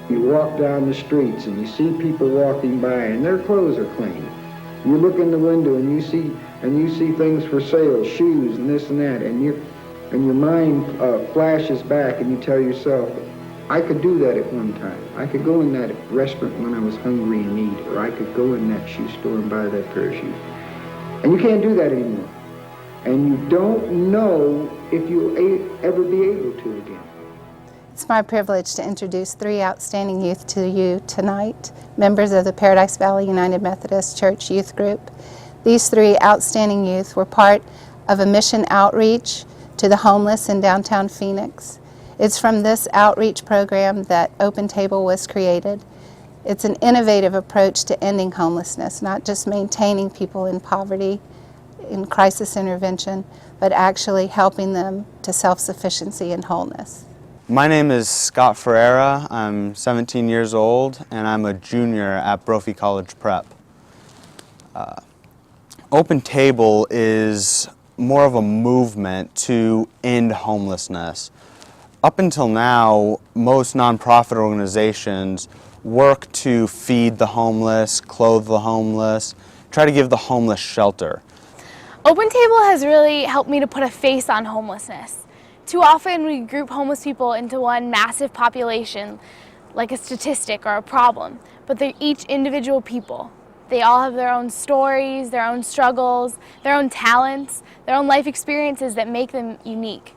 You walk down the streets and you see people walking by and their clothes are clean. You look in the window and you see things for sale, shoes and this and that, and your mind flashes back and you tell yourself, I could do that at one time. I could go in that restaurant when I was hungry and eat, or I could go in that shoe store and buy that pair of shoes. And you can't do that anymore. And you don't know if you'll ever be able to again. It's my privilege to introduce 3 outstanding youth to you tonight, members of the Paradise Valley United Methodist Church Youth Group. These 3 outstanding youth were part of a mission outreach to the homeless in downtown Phoenix. It's from this outreach program that Open Table was created. It's an innovative approach to ending homelessness, not just maintaining people in poverty, in crisis intervention, but actually helping them to self-sufficiency and wholeness. My name is Scott Ferreira. I'm 17 years old and I'm a junior at Brophy College Prep. Open Table is more of a movement to end homelessness. Up until now, most nonprofit organizations work to feed the homeless, clothe the homeless, try to give the homeless shelter. Open Table has really helped me to put a face on homelessness. Too often we group homeless people into one massive population, like a statistic or a problem, but they're each individual people. They all have their own stories, their own struggles, their own talents, their own life experiences that make them unique.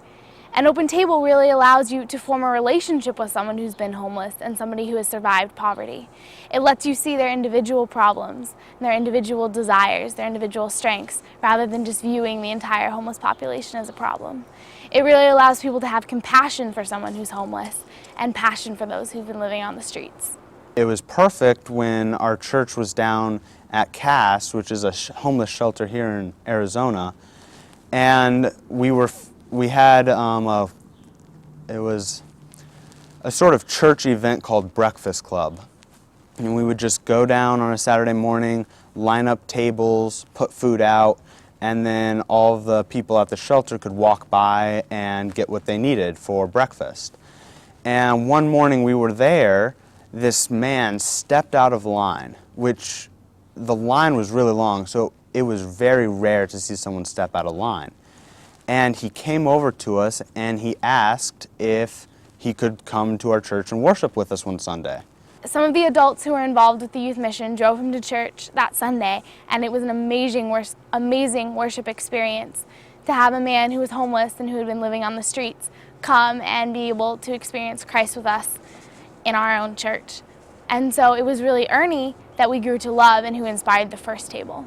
And Open Table really allows you to form a relationship with someone who's been homeless and somebody who has survived poverty. It lets you see their individual problems, their individual desires, their individual strengths, rather than just viewing the entire homeless population as a problem. It really allows people to have compassion for someone who's homeless and passion for those who've been living on the streets. It was perfect when our church was down at Cass, which is a homeless shelter here in Arizona, and we had it was a sort of church event called Breakfast Club. And we would just go down on a Saturday morning, line up tables, put food out, and then all of the people at the shelter could walk by and get what they needed for breakfast. And one morning we were there, this man stepped out of line, which the line was really long, so it was very rare to see someone step out of line. And he came over to us and he asked if he could come to our church and worship with us one Sunday. Some of the adults who were involved with the youth mission drove him to church that Sunday, and it was an amazing worship experience to have a man who was homeless and who had been living on the streets come and be able to experience Christ with us in our own church. And so it was really Ernie that we grew to love and who inspired the first table.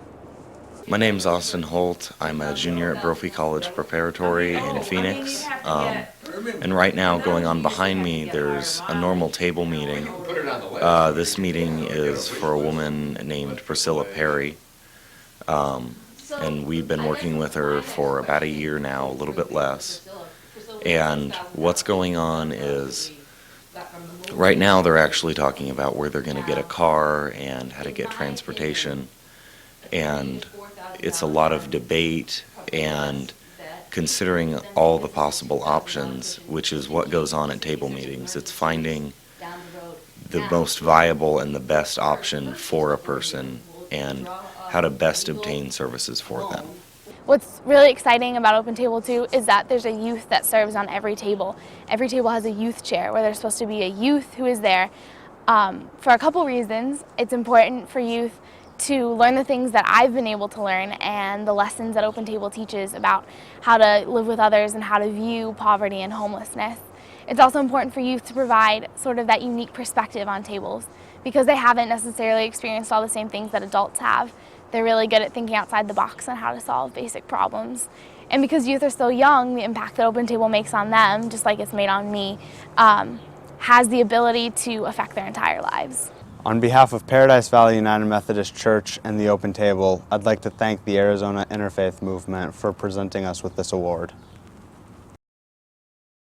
My name's Austin Holt. I'm a junior at Brophy College Preparatory in Phoenix. And right now, going on behind me, there's a normal table meeting. This meeting is for a woman named Priscilla Perry. And we've been working with her for about a year now, a little bit less. And what's going on is, right now they're actually talking about where they're going to get a car and how to get transportation. And it's a lot of debate and considering all the possible options, which is what goes on at table meetings. It's finding the most viable and the best option for a person and how to best obtain services for them. What's really exciting about Open Table too is that there's a youth that serves on every table. Every table has a youth chair where there's supposed to be a youth who is there. For a couple reasons. It's important for youth to learn the things that I've been able to learn and the lessons that Open Table teaches about how to live with others and how to view poverty and homelessness. It's also important for youth to provide sort of that unique perspective on tables because they haven't necessarily experienced all the same things that adults have. They're really good at thinking outside the box on how to solve basic problems. And because youth are so young, the impact that Open Table makes on them, just like it's made on me, has the ability to affect their entire lives. On behalf of Paradise Valley United Methodist Church and the Open Table, I'd like to thank the Arizona Interfaith Movement for presenting us with this award.